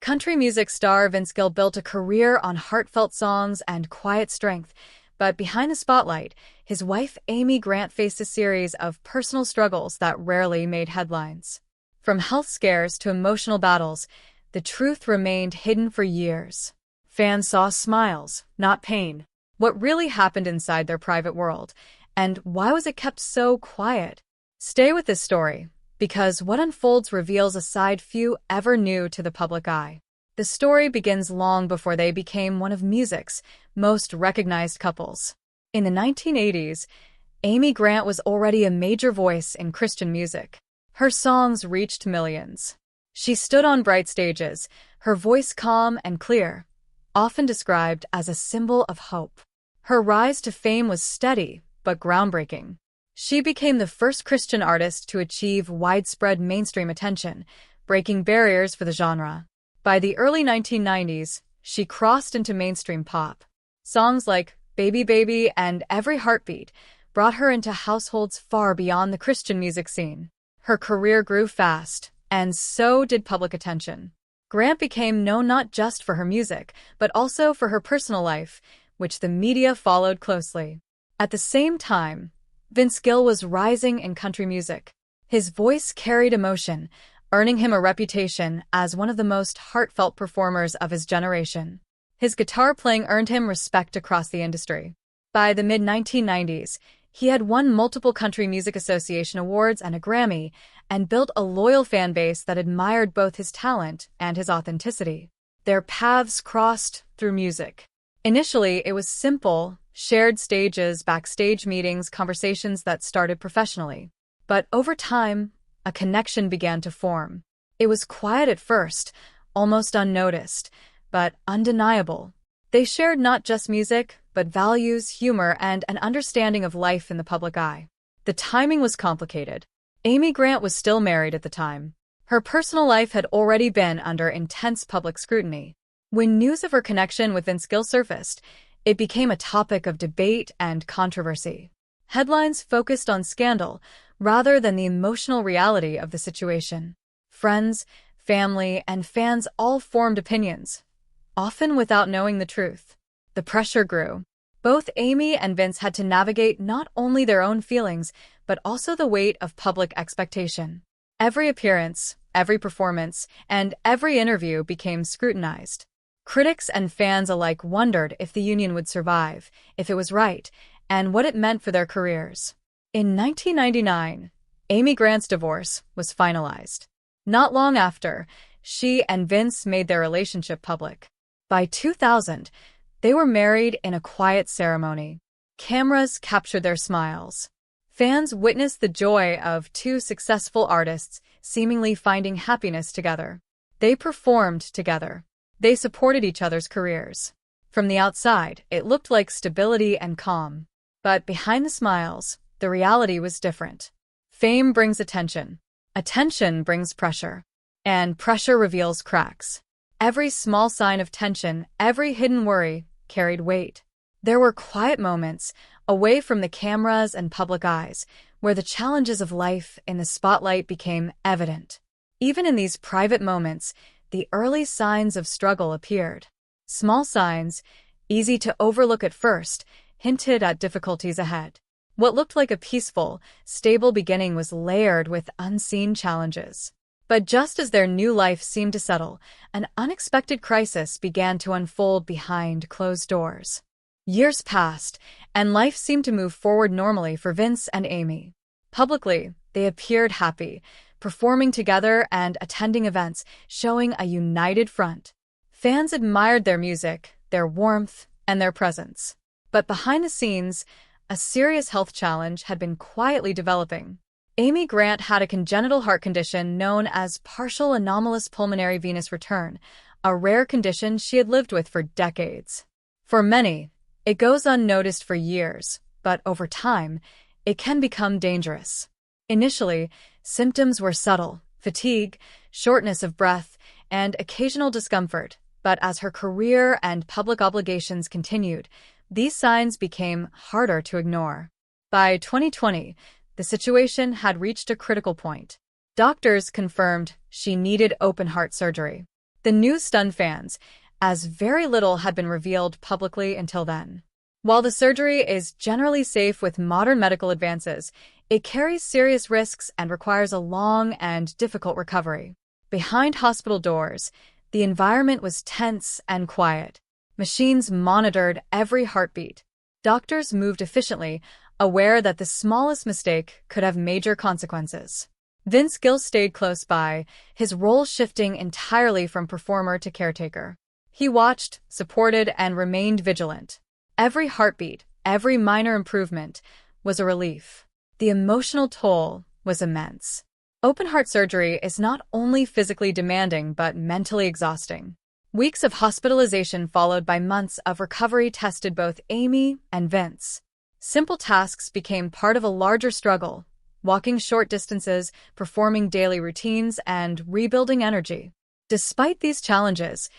Country music star Vince Gill built a career on heartfelt songs and quiet strength, but behind the spotlight, his wife Amy Grant faced a series of personal struggles that rarely made headlines. From health scares to emotional battles, the truth remained hidden for years. Fans saw smiles, not pain. What really happened inside their private world, and why was it kept so quiet? Stay with this story, because what unfolds reveals a side few ever knew to the public eye. The story begins long before they became one of music's most recognized couples. In the 1980s, Amy Grant was already a major voice in Christian music. Her songs reached millions. She stood on bright stages, her voice calm and clear, often described as a symbol of hope. Her rise to fame was steady but groundbreaking. She became the first Christian artist to achieve widespread mainstream attention, breaking barriers for the genre. By the early 1990s, she crossed into mainstream pop. Songs like Baby Baby and Every Heartbeat brought her into households far beyond the Christian music scene. Her career grew fast, and so did public attention. Grant became known not just for her music, but also for her personal life, which the media followed closely. At the same time, Vince Gill was rising in country music. His voice carried emotion, earning him a reputation as one of the most heartfelt performers of his generation. His guitar playing earned him respect across the industry. By the mid-1990s, he had won multiple Country Music Association awards and a Grammy, and built a loyal fan base that admired both his talent and his authenticity. Their paths crossed through music. Initially, it was simple, shared stages, backstage meetings, conversations that started professionally. But over time, a connection began to form. It was quiet at first, almost unnoticed, but undeniable. They shared not just music, but values, humor, and an understanding of life in the public eye. The timing was complicated. Amy Grant was still married at the time. Her personal life had already been under intense public scrutiny. When news of her connection with Vince Gill surfaced, it became a topic of debate and controversy. Headlines focused on scandal rather than the emotional reality of the situation. Friends, family, and fans all formed opinions, often without knowing the truth. The pressure grew. Both Amy and Vince had to navigate not only their own feelings, but also the weight of public expectation. Every appearance, every performance, and every interview became scrutinized. Critics and fans alike wondered if the union would survive, if it was right, and what it meant for their careers. In 1999, Amy Grant's divorce was finalized. Not long after, she and Vince made their relationship public. By 2000, they were married in a quiet ceremony. Cameras captured their smiles. Fans witnessed the joy of two successful artists seemingly finding happiness together. They performed together. They supported each other's careers. From the outside, it looked like stability and calm. But behind the smiles, the reality was different. Fame brings attention. Attention brings pressure. And pressure reveals cracks. Every small sign of tension, every hidden worry, carried weight. There were quiet moments, away from the cameras and public eyes, where the challenges of life in the spotlight became evident. Even in these private moments, the early signs of struggle appeared. Small signs, easy to overlook at first, hinted at difficulties ahead. What looked like a peaceful, stable beginning was layered with unseen challenges. But just as their new life seemed to settle, an unexpected crisis began to unfold behind closed doors. Years passed, and life seemed to move forward normally for Vince and Amy. Publicly, they appeared happy, performing together and attending events, showing a united front. Fans admired their music, their warmth, and their presence. But behind the scenes, a serious health challenge had been quietly developing. Amy Grant had a congenital heart condition known as partial anomalous pulmonary venous return, a rare condition she had lived with for decades. For many, it goes unnoticed for years, but over time, it can become dangerous. Initially, symptoms were subtle: fatigue, shortness of breath, and occasional discomfort. But as her career and public obligations continued, these signs became harder to ignore. By 2020, the situation had reached a critical point. Doctors confirmed she needed open-heart surgery. The news stunned fans, as very little had been revealed publicly until then. While the surgery is generally safe with modern medical advances, it carries serious risks and requires a long and difficult recovery. Behind hospital doors, the environment was tense and quiet. Machines monitored every heartbeat. Doctors moved efficiently, aware that the smallest mistake could have major consequences. Gill stayed close by, his role shifting entirely from performer to caretaker. He watched, supported, and remained vigilant. Every heartbeat, every minor improvement, was a relief. The emotional toll was immense. Open-heart surgery is not only physically demanding but mentally exhausting. Weeks of hospitalization followed by months of recovery tested both Amy and Vince. Simple tasks became part of a larger struggle, walking short distances, performing daily routines, and rebuilding energy. Despite these challenges,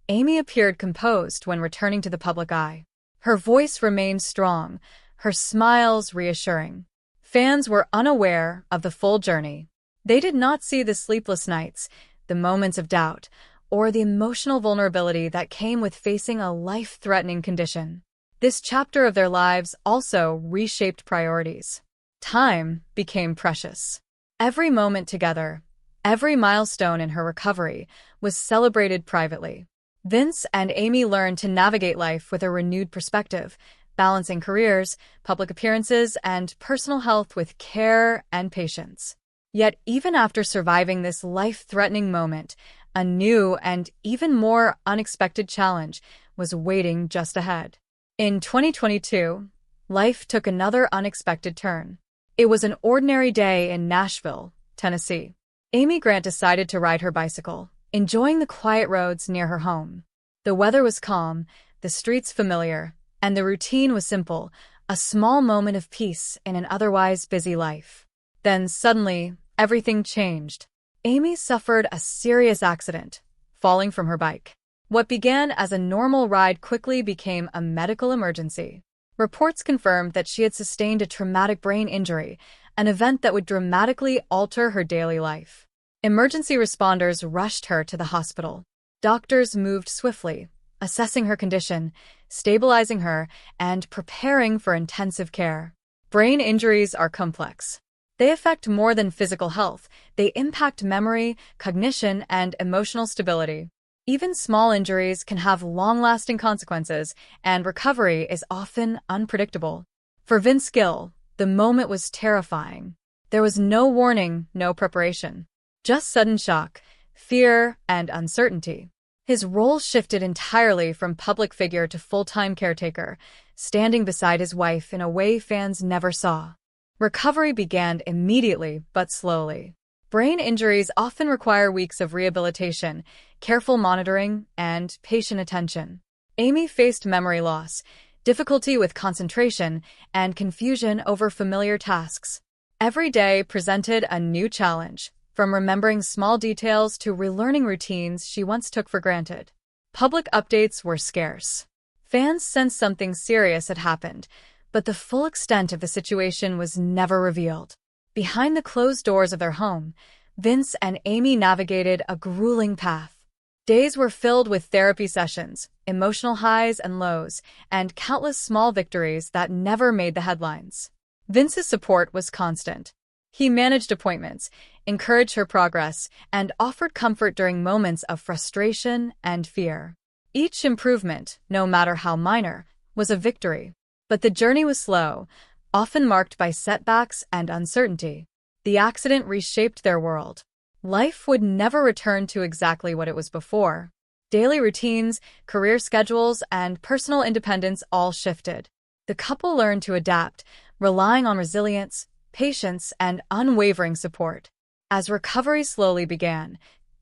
Amy appeared composed when returning to the public eye. Her voice remained strong, her smiles reassuring. Fans were unaware of the full journey. They did not see the sleepless nights, the moments of doubt, or the emotional vulnerability that came with facing a life-threatening condition. This chapter of their lives also reshaped priorities. Time became precious. Every moment together, every milestone in her recovery, was celebrated privately. Vince and Amy learned to navigate life with a renewed perspective, balancing careers, public appearances, and personal health with care and patience. Yet even after surviving this life-threatening moment, a new and even more unexpected challenge was waiting just ahead. In 2022, life took another unexpected turn. It was an ordinary day in Nashville, Tennessee. Amy Grant decided to ride her bicycle, enjoying the quiet roads near her home. The weather was calm, the streets familiar, and the routine was simple, a small moment of peace in an otherwise busy life. Then suddenly, everything changed. Amy suffered a serious accident, falling from her bike. What began as a normal ride quickly became a medical emergency. Reports confirmed that she had sustained a traumatic brain injury, an event that would dramatically alter her daily life. Emergency responders rushed her to the hospital. Doctors moved swiftly, assessing her condition, stabilizing her, and preparing for intensive care. Brain injuries are complex. They affect more than physical health. They impact memory, cognition, and emotional stability. Even small injuries can have long-lasting consequences, and recovery is often unpredictable. For Gill, the moment was terrifying. There was no warning, no preparation. Just sudden shock, fear, and uncertainty. His role shifted entirely from public figure to full-time caretaker, standing beside his wife in a way fans never saw. Recovery began immediately but slowly. Brain injuries often require weeks of rehabilitation, careful monitoring, and patient attention. Amy faced memory loss, difficulty with concentration, and confusion over familiar tasks. Every day presented a new challenge, from remembering small details to relearning routines she once took for granted. Public updates were scarce. Fans sensed something serious had happened, but the full extent of the situation was never revealed. Behind the closed doors of their home, Vince and Amy navigated a grueling path. Days were filled with therapy sessions, emotional highs and lows, and countless small victories that never made the headlines. Vince's support was constant. He managed appointments, encouraged her progress, and offered comfort during moments of frustration and fear. Each improvement, no matter how minor, was a victory. But the journey was slow, often marked by setbacks and uncertainty. The accident reshaped their world. Life would never return to exactly what it was before. Daily routines, career schedules, and personal independence all shifted. The couple learned to adapt, relying on resilience, patience, and unwavering support. As recovery slowly began,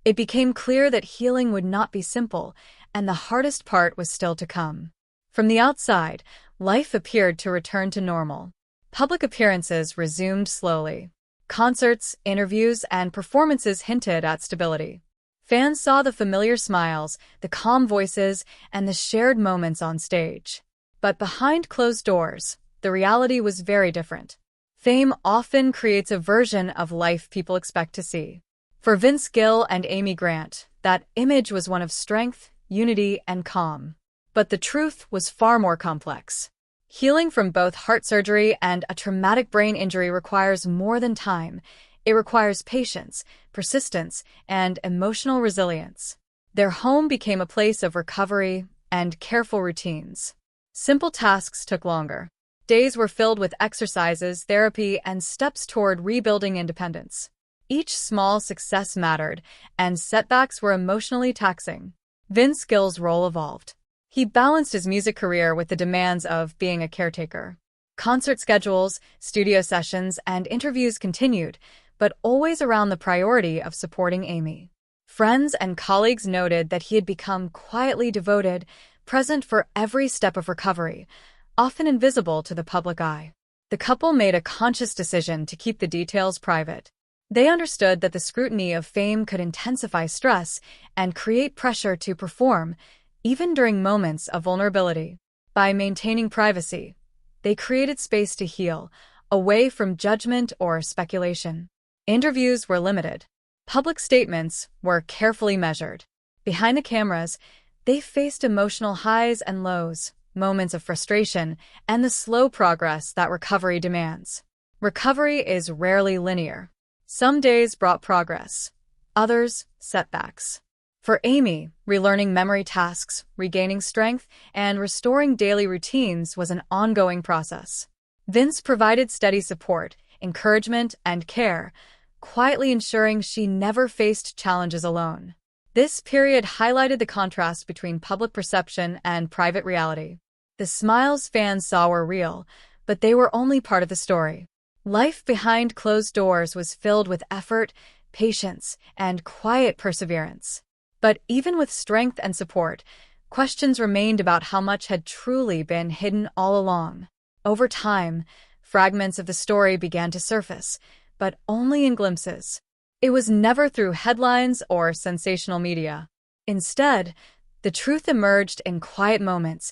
it became clear that healing would not be simple, and the hardest part was still to come. From the outside, life appeared to return to normal. Public appearances resumed slowly. Concerts, interviews, and performances hinted at stability. Fans saw the familiar smiles, the calm voices, and the shared moments on stage. But behind closed doors, the reality was very different. Fame often creates a version of life people expect to see. For Gill and Amy Grant, That image was one of strength, unity, and calm. But the truth was far more complex. Healing from both heart surgery and a traumatic brain injury requires more than time. It requires patience, persistence, and emotional resilience. Their home became a place of recovery and careful routines. Simple tasks took longer. Days were filled with exercises, therapy, and steps toward rebuilding independence. Each small success mattered, and setbacks were emotionally taxing. Vince Gill's role evolved. He balanced his music career with the demands of being a caretaker. Concert schedules, studio sessions, and interviews continued, but always around the priority of supporting Amy. Friends and colleagues noted that he had become quietly devoted, present for every step of recovery, often invisible to the public eye. The couple made a conscious decision to keep the details private. They understood that the scrutiny of fame could intensify stress and create pressure to perform, even during moments of vulnerability. By maintaining privacy, they created space to heal, away from judgment or speculation. Interviews were limited. Public statements were carefully measured. Behind the cameras, they faced emotional highs and lows, moments of frustration, and the slow progress that recovery demands. Recovery is rarely linear. Some days brought progress, others setbacks. For Amy, relearning memory tasks, regaining strength, and restoring daily routines was an ongoing process. Vince provided steady support, encouragement, and care, quietly ensuring she never faced challenges alone. This period highlighted the contrast between public perception and private reality. The smiles fans saw were real, but they were only part of the story. Life behind closed doors was filled with effort, patience, and quiet perseverance. But even with strength and support, questions remained about how much had truly been hidden all along. Over time, fragments of the story began to surface, but only in glimpses. It was never through headlines or sensational media. Instead, the truth emerged in quiet moments,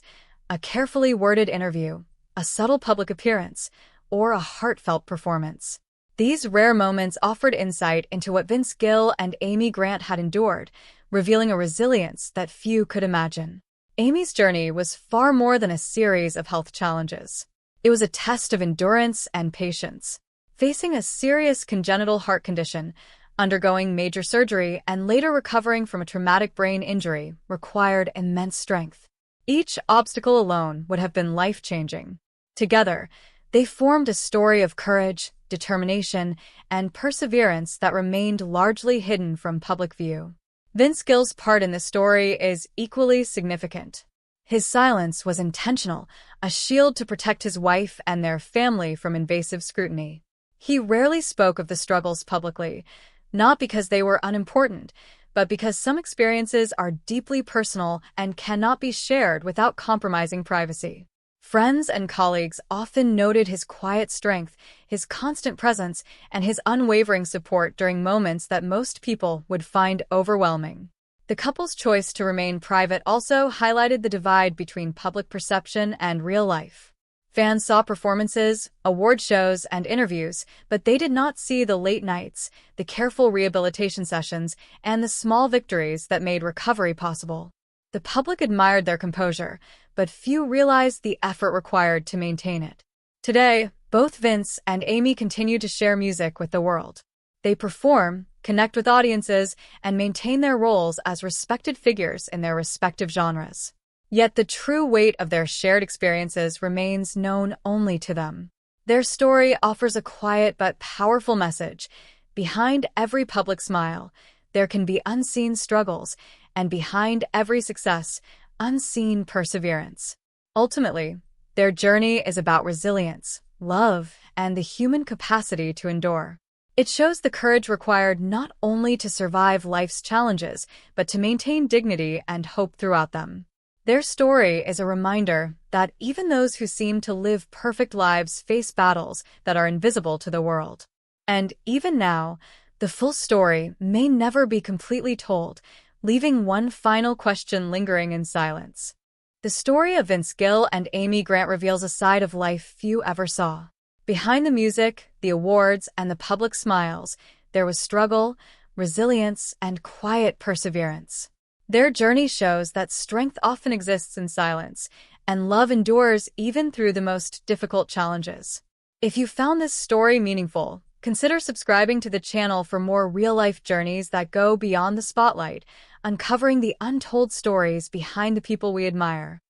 a carefully worded interview, a subtle public appearance, or a heartfelt performance. These rare moments offered insight into what Vince Gill and Amy Grant had endured, revealing a resilience that few could imagine. Amy's journey was far more than a series of health challenges. It was a test of endurance and patience. Facing a serious congenital heart condition, undergoing major surgery, and later recovering from a traumatic brain injury required immense strength. Each obstacle alone would have been life-changing. Together, they formed a story of courage, determination, and perseverance that remained largely hidden from public view. Vince Gill's part in the story is equally significant. His silence was intentional, a shield to protect his wife and their family from invasive scrutiny. He rarely spoke of the struggles publicly, not because they were unimportant, but because some experiences are deeply personal and cannot be shared without compromising privacy. Friends and colleagues often noted his quiet strength, his constant presence, and his unwavering support during moments that most people would find overwhelming. The couple's choice to remain private also highlighted the divide between public perception and real life. Fans saw performances, award shows, and interviews, but they did not see the late nights, the careful rehabilitation sessions, and the small victories that made recovery possible. The public admired their composure, but few realized the effort required to maintain it. Today, both Vince and Amy continue to share music with the world. They perform, connect with audiences, and maintain their roles as respected figures in their respective genres. Yet the true weight of their shared experiences remains known only to them. Their story offers a quiet but powerful message. Behind every public smile, there can be unseen struggles, and behind every success, unseen perseverance. Ultimately, their journey is about resilience, love, and the human capacity to endure. It shows the courage required not only to survive life's challenges, but to maintain dignity and hope throughout them. Their story is a reminder that even those who seem to live perfect lives face battles that are invisible to the world. And even now, the full story may never be completely told, leaving one final question lingering in silence. The story of Vince Gill and Amy Grant reveals a side of life few ever saw. Behind the music, the awards, and the public smiles, there was struggle, resilience, and quiet perseverance. Their journey shows that strength often exists in silence, and love endures even through the most difficult challenges. If you found this story meaningful, consider subscribing to the channel for more real-life journeys that go beyond the spotlight, uncovering the untold stories behind the people we admire.